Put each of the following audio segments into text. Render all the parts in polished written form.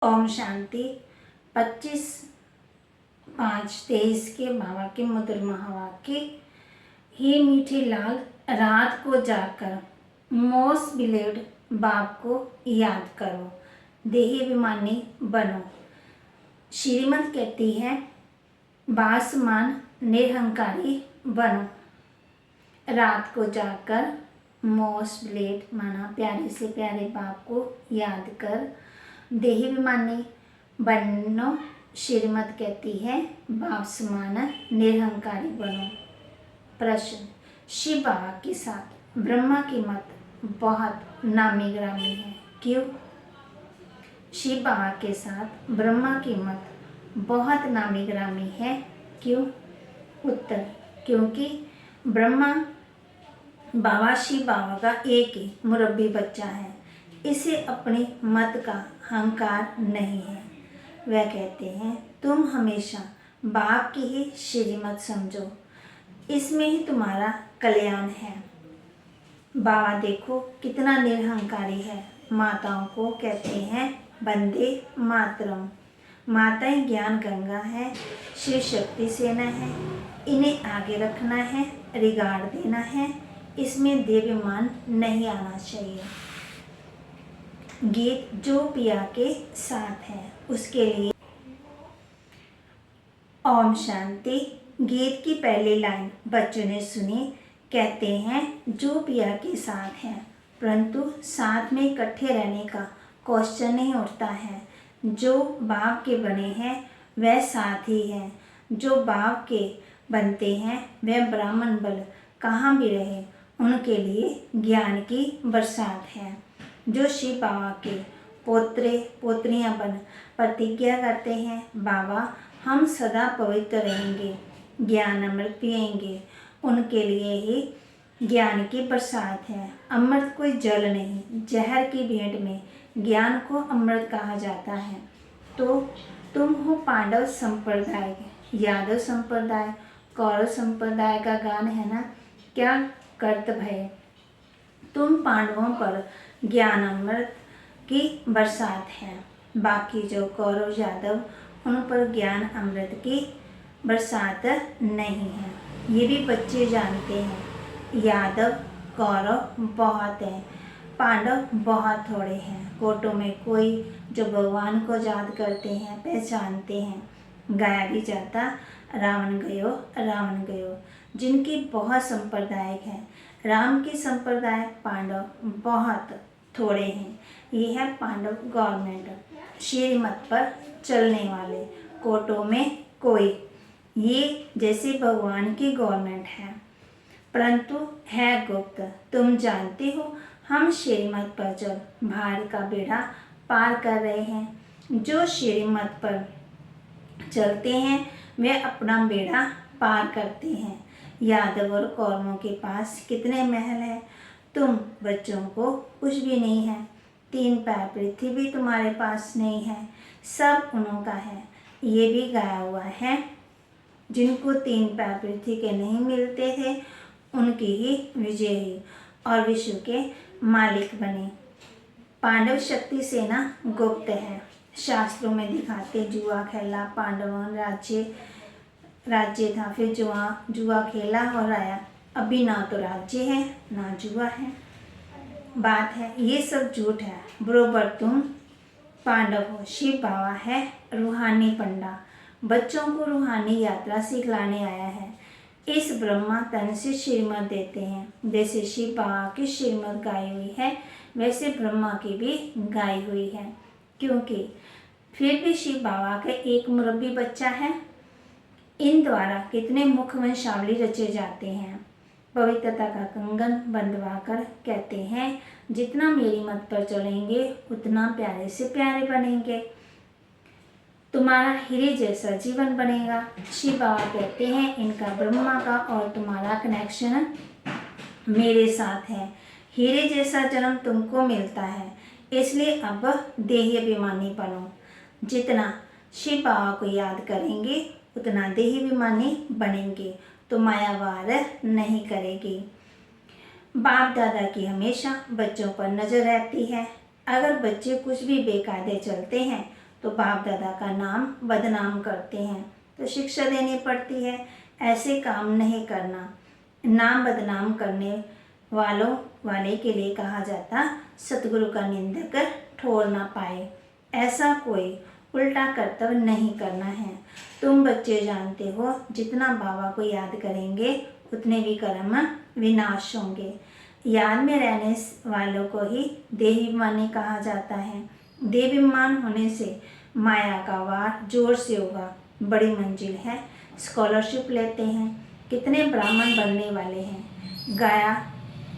ओम शांति। 25/5/23 के बाबा के मधुर महावाक्य। हे मीठे लाल, रात को जाकर मोस्ट बिलीव्ड बाप को याद करो, देही अभिमानी बनो। श्रीमद् कहती है बासमान निरहंकारी बनो। रात को जाकर मोस्ट बिलीव्ड माना प्यारे से प्यारे बाप को याद कर देही अभिमानी बनो। श्रीमद् कहती है बाप समान निरहंकारी बनो। प्रश्न, शिव बाबा के साथ ब्रह्मा की मत बहुत नामी ग्रामी है, क्यों? शिव बाबा के साथ ब्रह्मा की मत बहुत नामी ग्रामी है, क्यों? उत्तर, क्योंकि ब्रह्मा बाबा शिव बाबा का एक ही मुरब्बी बच्चा है, इसे अपनी मत का अहंकार नहीं है। वह कहते हैं तुम हमेशा बाप की ही श्रीमत समझो, इसमें ही तुम्हारा कल्याण है। बाबा देखो कितना निरहंकारी है। माताओं को कहते हैं वंदे मातरम। माताएं ज्ञान गंगा है, शिव शक्ति सेना है, इन्हें आगे रखना है, रिगार्ड देना है, इसमें देव्यमान नहीं आना चाहिए। गीत जो पिया के साथ है उसके लिए। ओम शांति। गीत की पहली लाइन बच्चों ने सुनी। कहते हैं जो पिया के साथ है, परंतु साथ में इकट्ठे रहने का क्वेश्चन नहीं उठता है। जो बाप के बने हैं वह साथ ही हैं, जो बाप के बनते हैं वह ब्राह्मण बल कहाँ भी रहे उनके लिए ज्ञान की बरसात है। जो शिव बाबा के पोत्रे पोत्रियां बन प्रतिज्ञा करते हैं बाबा हम सदा पवित्र रहेंगे, ज्ञान अमृत पिएंगे, उनके लिए ही ज्ञान की बरसात है। अमृत कोई जल नहीं, जहर की भेंट में ज्ञान को अमृत कहा जाता है। तो तुम हो पांडव संप्रदाय, यादव संप्रदाय, कौरव संप्रदाय का गान है ना, क्या कर्तव्य है। तुम पांडवों पर ज्ञान अमृत की बरसात है, बाकी जो कौरव यादव उन पर ज्ञान अमृत की बरसात नहीं है। ये भी बच्चे जानते हैं। यादव कौरव बहुत हैं, पांडव बहुत थोड़े हैं। कोटों में कोई जो भगवान को याद करते हैं, पहचानते हैं। गाया भी जाता रावण गयो रावण गयो, जिनकी बहुत संप्रदायिक है। राम की संप्रदाय पांडव बहुत थोड़े हैं। ये है पांडव गवर्नमेंट, श्रीमत पर चलने वाले। कोटों में कोई, ये जैसे भगवान की गवर्नमेंट है, परंतु है गुप्त। तुम जानते हो हम श्रीमत पर चल भारत का बेड़ा पार कर रहे हैं। जो श्रीमत पर चलते हैं वे अपना बेड़ा पार करते हैं। यादव और कौरवों के पास कितने महल हैं, तुम बच्चों को कुछ भी नहीं है। 3 पैर पृथ्वी भी तुम्हारे पास नहीं है, सब उन्हों का है। ये भी गाया हुआ है जिनको 3 पैर पृथ्वी के नहीं मिलते थे उनकी ही विजय हुई और विश्व के मालिक बने। पांडव शक्ति सेना गुप्त है, शास्त्रों में दिखाते जुआ खेला, पांडवों राज्य था, फिर जुआ खेला और आया। अभी ना तो राज्य है ना जुआ है। बात है ये सब झूठ है, बरोबर तुम पांडव हो। शिव बाबा है रूहानी पंडा, बच्चों को रूहानी यात्रा सिखलाने आया है। इस ब्रह्मा तन से श्रीमत देते हैं। जैसे शिव बाबा की श्रीमत गाई हुई है वैसे ब्रह्मा की भी गाई हुई है, क्योंकि फिर भी शिव बाबा का एक मुरब्बी बच्चा है। इन द्वारा कितने मुख वंशावली रचे जाते हैं। पवित्रता का कंगन बंधवाकर कहते हैं जितना मेरी मत पर चलेंगे उतना प्यारे से प्यारे बनेंगे, तुम्हारा हीरे जैसा जीवन बनेगा। शिव बाबा कहते हैं इनका ब्रह्मा का और तुम्हारा कनेक्शन मेरे साथ है। हीरे जैसा जन्म तुमको मिलता है, इसलिए अब देही अभिमानी बनो। जितना शिव बाबा को याद करेंगे उतना देही अभिमानी बनेंगे, तो माया वार नहीं करेगी। बाप दादा की हमेशा बच्चों पर नज़र रहती है। अगर बच्चे कुछ भी बेकायदे चलते हैं तो बाप दादा का नाम बदनाम करते हैं, तो शिक्षा देनी पड़ती है, ऐसे काम नहीं करना। नाम बदनाम करने वाले के लिए कहा जाता सतगुरु का निंदक ठोर ना पाए। ऐसा कोई उल्टा कर्तव्य नहीं करना है। तुम बच्चे जानते हो जितना बाबा को याद करेंगे उतने भी कर्म विनाश होंगे। याद में रहने वालों को ही देहाभिमानी कहा जाता है। देहाभिमान होने से माया का वार जोर से होगा। बड़ी मंजिल है, स्कॉलरशिप लेते हैं, कितने ब्राह्मण बनने वाले हैं, गाया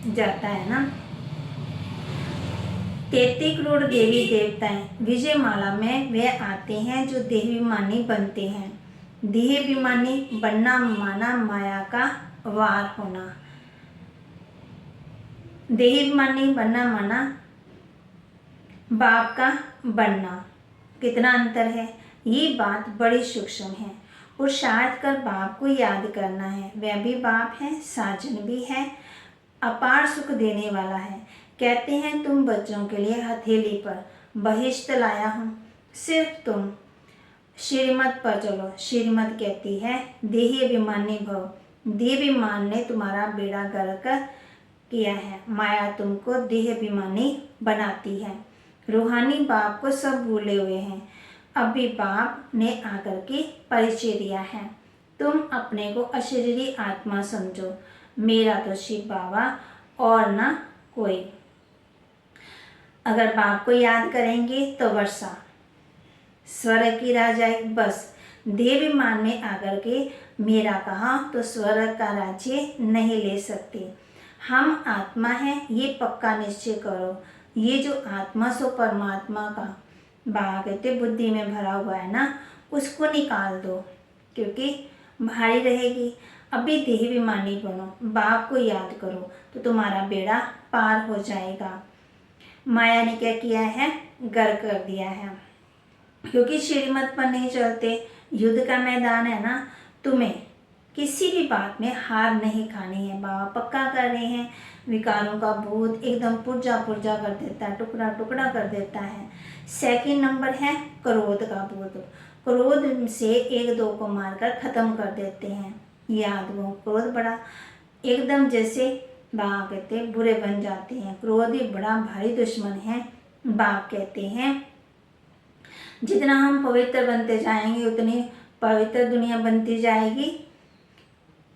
जाता है ना। 33 करोड़ देवी देवताएं विजयमाला में वे आते हैं जो देहाभिमानी बनते हैं। देहाभिमानी बनना माना माया का वार होना। देहाभिमानी बनना माना बाप का बनना। कितना अंतर है, ये बात बड़ी सूक्ष्म है। और शायद कर बाप को याद करना है, वह भी बाप है, साजन भी है, अपार सुख देने वाला है। कहते हैं तुम बच्चों के लिए हथेली पर बहिश्त लाया हूँ, सिर्फ तुम श्रीमत पर चलो। श्रीमत कहती है देहाभिमानी भव। देहाभिमान ने तुम्हारा बेड़ा गर्क किया है, माया तुमको देहाभिमानी बनाती है। रूहानी बाप को सब भूले हुए हैं, अब भी बाप ने आकर के परिचय दिया है। तुम अपने को अशरीरी आत्मा समझो, मेरा तो शिव बाबा और ना कोई। अगर बाप को याद करेंगे तो वर्षा स्वर्ग की राह जाएगी। बस देहाभिमान में आकर के मेरा कहा तो स्वर्ग का राज्य नहीं ले सकते। हम आत्मा हैं, ये पक्का निश्चय करो। ये जो आत्मा सो परमात्मा का बाबा कहते बुद्धि में भरा हुआ है ना, उसको निकाल दो, क्योंकि भारी रहेगी। अभी देहाभिमानी बनो, बाप को याद करो तो तुम्हारा बेड़ा पार हो जाएगा। माया ने क्या किया है, गर्क कर दिया है, क्योंकि श्रीमत पर नहीं चलते। युद्ध का मैदान है ना, तुम्हें किसी भी बात में हार नहीं खानी है। बाबा पक्का कर रहे हैं। विकारों का भूत एकदम पुर्जा पुर्जा कर देता है, टुकड़ा टुकड़ा कर देता है। सेकंड नंबर है क्रोध का भूत। क्रोध से एक दो को मारकर ख़त्म कर देते हैं। याद वो क्रोध बड़ा एकदम जैसे बाप कहते बुरे बन जाते हैं। क्रोध ही बड़ा भारी दुश्मन है। बाप कहते हैं जितना हम पवित्र बनते जाएंगे उतनी पवित्र दुनिया बनती जाएगी।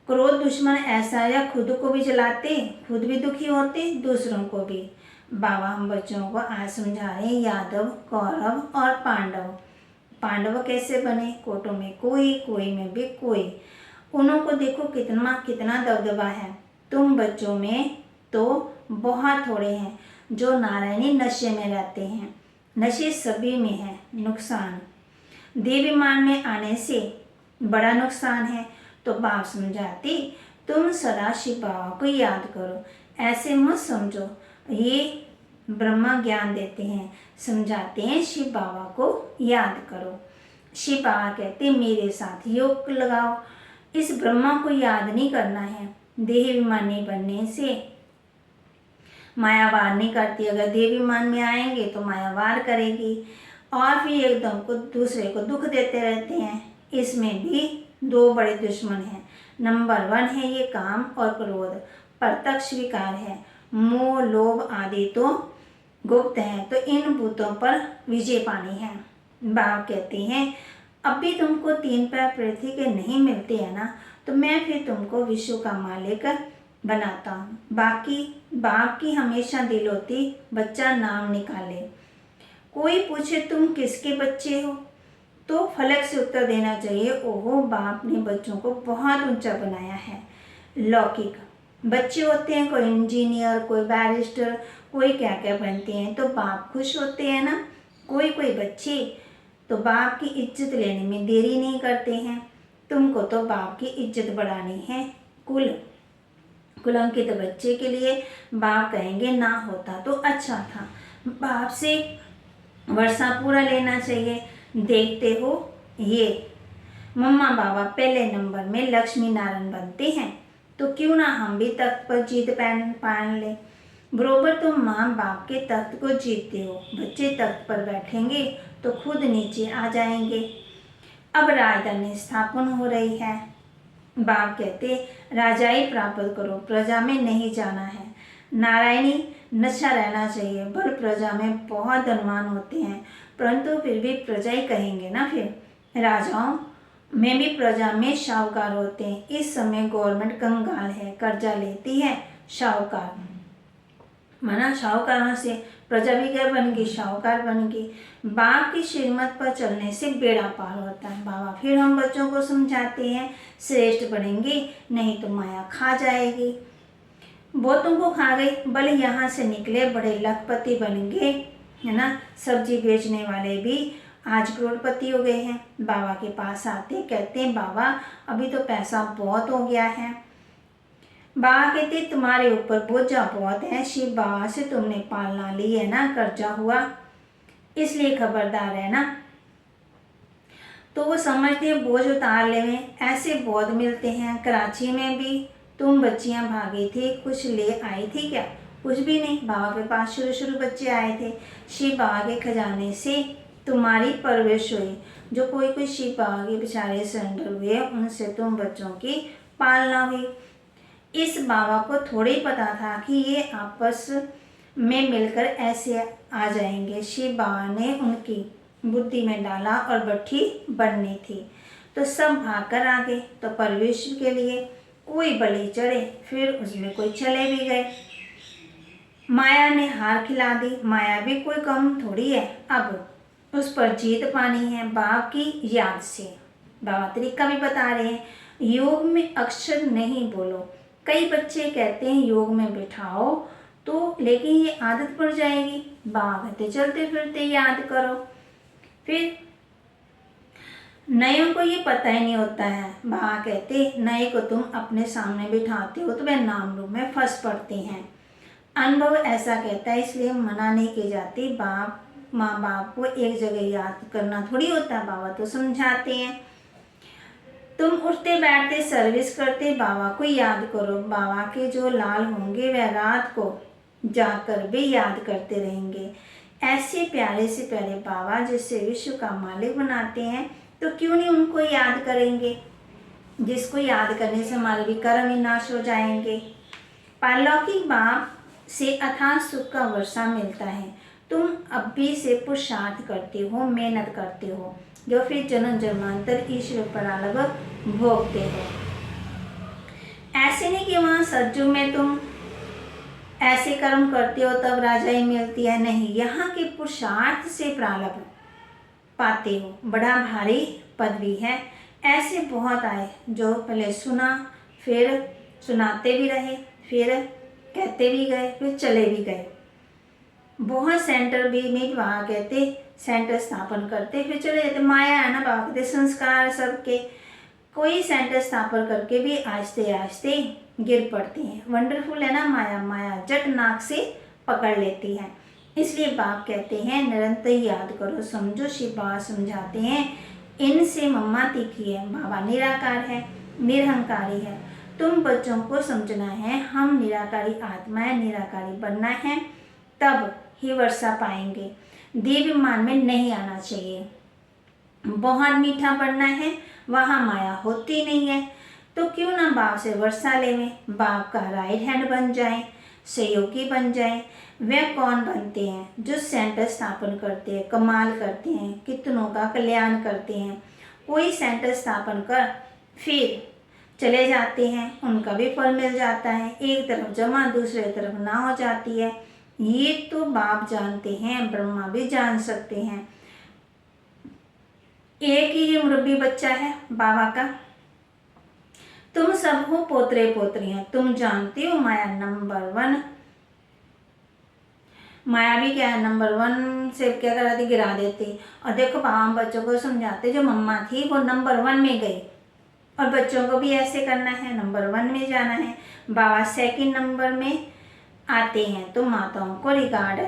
क्रोध दुश्मन ऐसा है, खुद को भी जलाते, खुद भी दुखी होते, दूसरों को भी। बाबा हम बच्चों को आज समझा रहे हैं यादव, कौरव और पांडव। पांडव कैसे बने, कोटों में कोई, कोई में भी कोई। उन्हों को देखो कितना कितना दबदबा है। तुम बच्चों में तो बहुत थोड़े हैं जो नारायणी नशे में रहते हैं। नशे सभी में है नुकसान। देहाभिमान में आने से बड़ा नुकसान है। तो बाप समझाती तुम सदा शिव बाबा को याद करो, ऐसे मत समझो। ये ब्रह्मा ज्ञान देते हैं, समझाते हैं शिव बाबा को याद करो। शिव बाबा कहते मेरे साथ योग लगाओ। इस ब्रह्मा को याद नहीं करना है। देहाभिमानी बनने से माया वार नहीं करती। अगर देहाभिमान में आएंगे तो माया वार करेगी और फिर एकदम को दूसरे को दुख देते रहते हैं। इसमें भी दो बड़े दुश्मन हैं। नंबर 1 है ये काम और क्रोध, प्रत्यक्ष विकार है। मोह लोभ आदि तो गुप्त है, तो इन भूतों पर विजय पानी है। बाप कहते हैं अब भी तुमको 3 पैर पृथ्वी के नहीं मिलते हैं ना, तो मैं फिर तुमको विश्व का मालिक बनाता हूँ। बाकी बाप की हमेशा दिल होती बच्चा नाम निकाले। कोई पूछे तुम किसके बच्चे हो, तो फलक से उत्तर देना चाहिए ओहो बाप ने बच्चों को बहुत ऊंचा बनाया है। लौकिक बच्चे होते हैं, कोई इंजीनियर, कोई बैरिस्टर, कोई क्या क्या बनते हैं, तो बाप खुश होते हैं ना। कोई कोई बच्चे तो बाप की इज्जत लेने में देरी नहीं करते हैं। तुमको तो बाप की इज्जत बढ़ानी है। कुलंकित बच्चे के लिए बाप कहेंगे ना होता तो अच्छा था। बाप से वर्षा पूरा लेना चाहिए। देखते हो ये मम्मा बाबा पहले नंबर में लक्ष्मी नारायण बनते हैं, तो क्यों ना हम भी तख्त पर जीत पान ले। बरोबर तुम माँ बाप के तख्त को जीतते हो। बच्चे तख्त पर बैठेंगे तो खुद नीचे आ जाएंगे। अब राजधानी स्थापन हो रही है। बाप कहते, राजाई प्राप्त करो, प्रजा में नहीं जाना है। नारायणी नशा रहना चाहिए। भले प्रजा में बहुत धनवान होते हैं, परंतु फिर भी प्रजा ही कहेंगे ना। फिर राजाओं में भी प्रजा में शाहूकार होते हैं। इस समय गवर्नमेंट कंगाल है, कर्जा लेती है। शाहूकार माना शाहूकारों से प्रजा भी क्या बन गई, शाहूकार बन गई। बाप की श्रीमत पर चलने से बेड़ा पार होता है। बाबा फिर हम बच्चों को समझाते हैं, श्रेष्ठ बनेंगे, नहीं तो माया खा जाएगी। वो तुमको खा गई, भले यहाँ से निकले बड़े लखपति बनेंगे, है ना। सब्जी बेचने वाले भी आज करोड़पति हो गए हैं। बाबा के पास आते, कहते हैं बाबा अभी तो पैसा बहुत हो गया है। बाबा कहते तुम्हारे ऊपर बोझा बहुत है, शिव बाबा से तुमने पालना ली है ना, कर्जा हुआ, इसलिए खबरदार है ना। तो वो समझते हैं बोझ उतार ले में। ऐसे बहुत मिलते हैं। कराची में भी तुम बच्चियां भागी थी, कुछ ले आई थी क्या? कुछ भी नहीं। बाबा के पास शुरू बच्चे आए थे। शिव बाबा के खजाने से तुम्हारी परवरिश हुई। जो कोई शिव बाबा के बेचारे सरेंडर हुए, उनसे तुम बच्चों की पालना हुई। इस बाबा को थोड़ी पता था कि ये आपस में मिलकर ऐसे आ जाएंगे। शिव बाबा ने उनकी बुद्धि में डाला और बट्ठी बननी थी, तो सब भाग कर आ गए। तो परवरिश के लिए कोई बलि चढ़े, फिर उसमें कोई चले भी गए। माया ने हार खिला दी। माया भी कोई कम थोड़ी है। अब उस पर जीत पानी है बाप की याद से। बाबा तरीका भी बता रहे हैं, योग में अक्षर नहीं बोलो। कई बच्चे कहते हैं योग में बिठाओ तो, लेकिन ये आदत पड़ जाएगी। बाबा कहते चलते फिरते याद करो। फिर नयों को ये पता ही नहीं होता है। बाबा कहते नए को तुम अपने सामने बिठाते हो तो वह नाम रूप में फंस पड़ते हैं। अनुभव ऐसा कहता है, इसलिए मना नहीं की जाती। बाप माँ बाप को एक जगह याद करना थोड़ी होता है। बाबा तो समझाते हैं, तुम उठते बैठते सर्विस करते बाबा को याद करो। बाबा के जो लाल होंगे वह रात को जाकर भी याद करते रहेंगे। ऐसे प्यारे से प्यारे बाबा जिससे विश्व का मालिक बनाते हैं, तो क्यों नहीं उनको याद करेंगे, जिसको याद करने से हमारे भी कर्म विनाश हो जाएंगे। पारलौकिक बाप से अथाह सुख का वर्षा मिलता है। तुम अभी से पुरुषार्थ करते हो, मेहनत करते हो, जो फिर जन्म जन्मांतर ईश्वर परालभ भोगते हो। ऐसे नहीं कि वहाँ सज्जु में तुम ऐसे कर्म करते हो तब राजाई मिलती है, नहीं। यहाँ के पुरुषार्थ से प्रारब्ध पाते हो। बड़ा भारी पदवी है। ऐसे बहुत आए जो पहले सुना, फिर सुनाते भी रहे, फिर कहते भी गए, फिर चले भी गए। बहुत सेंटर भी में वहाँ कहते सेंटर स्थापन करते, फिर चले जाते। माया है ना, बाबा कहते संस्कार सबके। कोई सेंटर स्थापन करके भी आहिस्ते आहिस्ते गिर पड़ते हैं। वंडरफुल है ना माया। माया जट नाक से पकड़ लेती है। इसलिए बाप कहते हैं निरंतर याद करो, समझो। शिव बाबा समझाते हैं इनसे मम्मा तीखी है। बाबा निराकार है, निरहंकारी है। तुम बच्चों को समझना है हम निराकारी आत्मा है, निराकारी बनना है, तब ही वर्षा पाएंगे। दिव्य मान में नहीं आना चाहिए। बहुत मीठा बनना है, वहाँ माया होती नहीं है। तो क्यों ना बाप से वर्षा लेवें, बाप का राइट हैंड बन जाए, सहयोगी बन जाए। वे कौन बनते हैं? जो सेंटर स्थापन करते हैं, कमाल करते हैं, कितनों का कल्याण करते हैं। कोई सेंटर स्थापन कर फिर चले जाते हैं, उनका भी फल मिल जाता है। एक तरफ जमा दूसरे तरफ ना हो जाती है। ये तो बाप जानते हैं, ब्रह्मा भी जान सकते हैं। एक ही ये मुरब्बी बच्चा है बाबा का। तुम सब हो पोतरे पोतरियां। तुम जानते हो माया नंबर 1, माया भी क्या है नंबर 1 से क्या कराती, गिरा देती। और देखो बाबा हम बच्चों को समझाते, जो मम्मा थी वो नंबर 1 में गई, और बच्चों को भी ऐसे करना है, नंबर 1 में जाना है। बाबा सेकंड नंबर में आते हैं, तो माताओं को रिगार्ड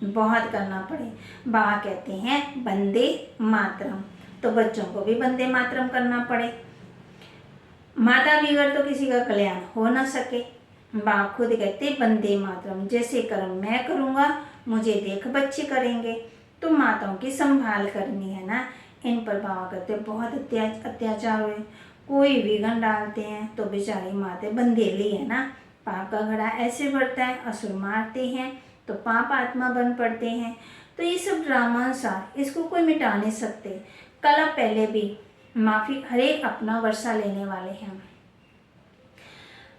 बहुत करना पड़े। बाबा कहते हैं वंदे मातरम, तो बच्चों को भी वंदे मातरम करना पड़े। माता बिगड़ तो किसी का कल्याण हो ना सके। बाप खुद कहते वंदे मातरम, जैसे कर्म मैं करूँगा मुझे देख बच्चे करेंगे। तो माताओं की संभाल करनी है ना। इन पर बाबा कहते बहुत अत्याचार हुए, कोई विघन डालते हैं तो बेचारी माते बंदेली है ना। पाप का घड़ा ऐसे बढ़ता है, असुर मारते हैं तो पाप आत्मा बन पड़ते हैं। तो ये सब ड्रामानुसार, इसको कोई मिटा नहीं सकते। कल अब पहले भी माफी हरेक अपना वर्षा लेने वाले हैं।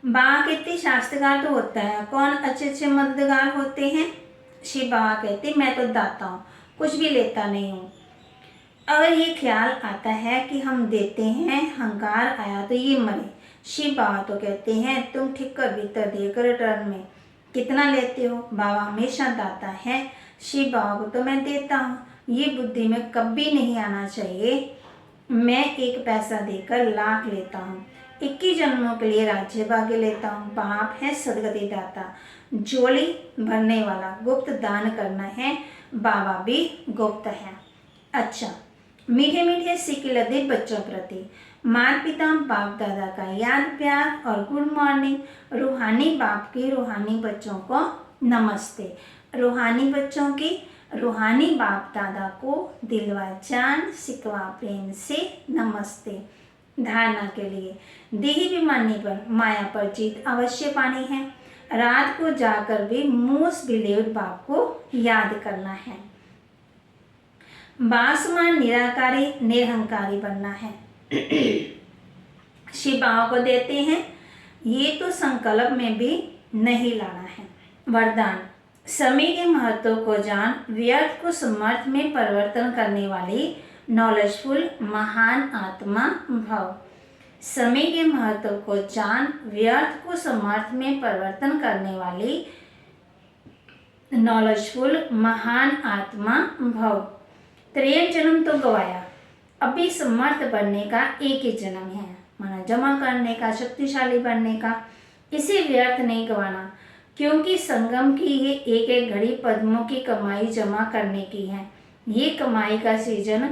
बाबा कहते शास्त्रकार तो होता है, कौन अच्छे अच्छे मददगार होते हैं? शिव बाबा कहते मैं तो दाता हूँ, कुछ भी लेता नहीं हूँ। अगर ये ख्याल आता है कि हम देते हैं, अहंकार आया तो ये मरे। शिव बाबा तो कहते हैं तुम ठिक्कर भीतर देकर रिटर्न में कितना लेते हो? बाबा हमेशा दाता है। शिव बाबा को तो मैं देता हूँ, ये बुद्धि में कभी नहीं आना चाहिए मैं 1 पैसा देकर लाख लेता हूँ, 21 जन्मों के लिए राज्य भाग्य लेता हूँ। बाप है सदगति दाता, झोली भरने वाला, गुप्त दान करना है, बाबा भी गुप्त है। अच्छा, मीठे मीठे सिक्के लदे बच्चों प्रति माता पिता बाप दादा का याद प्यार और गुड मॉर्निंग। रूहानी बाप के रूहानी बच्चों को नमस्ते, रूहानी बच्चों की रूहानी बाप दादा को दिलवा जान सिकवा प्रेम से नमस्ते। धारणा के लिए देही बीमारी पर माया पर जीत अवश्य पानी है। रात को जाकर भी मोस्ट बिलीव्ड बाप को याद करना है। बासमान निराकारी निरहंकारी बनना है। शिव बाबा को देते हैं, ये तो संकल्प में भी नहीं लाना है। वरदान, समय के महत्व को जान, व्यर्थ को समर्थ में परिवर्तन करने वाली नॉलेजफुल महान आत्मा भव। समय के महत्व को जान, व्यर्थ को समर्थ में परिवर्तन करने वाली नॉलेजफुल महान आत्मा भव। 53 जन्म तो गवाया, अभी समर्थ बनने का एक ही जन्म है, माना जमा करने का, शक्तिशाली बनने का। इसे व्यर्थ नहीं गवाना, क्योंकि संगम की ये एक एक घड़ी पद्मों की कमाई जमा करने की है। ये कमाई का सीजन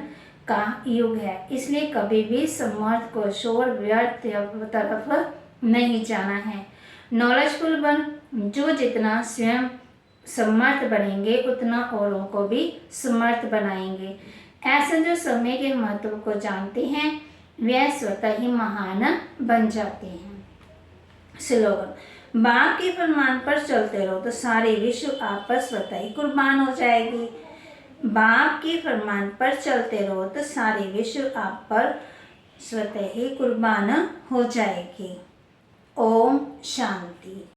का युग है, इसलिए कभी भी समर्थ को शोर व्यर्थ तरफ नहीं जाना है। नॉलेजफुल बन, जो जितना स्वयं समर्थ बनेंगे उतना औरों को भी समर्थ बनाएंगे। ऐसे जो समय के महत्व को जानते हैं वे स्वतः ही महान बन जाते हैं। स्लोगन, बाप के फरमान पर चलते रहो तो सारे विश्व आप पर स्वतः ही कुर्बान हो जाएगी। बाप के फरमान पर चलते रहो तो सारे विश्व आप पर स्वतः ही कुर्बान हो जाएगी। ओम शांति।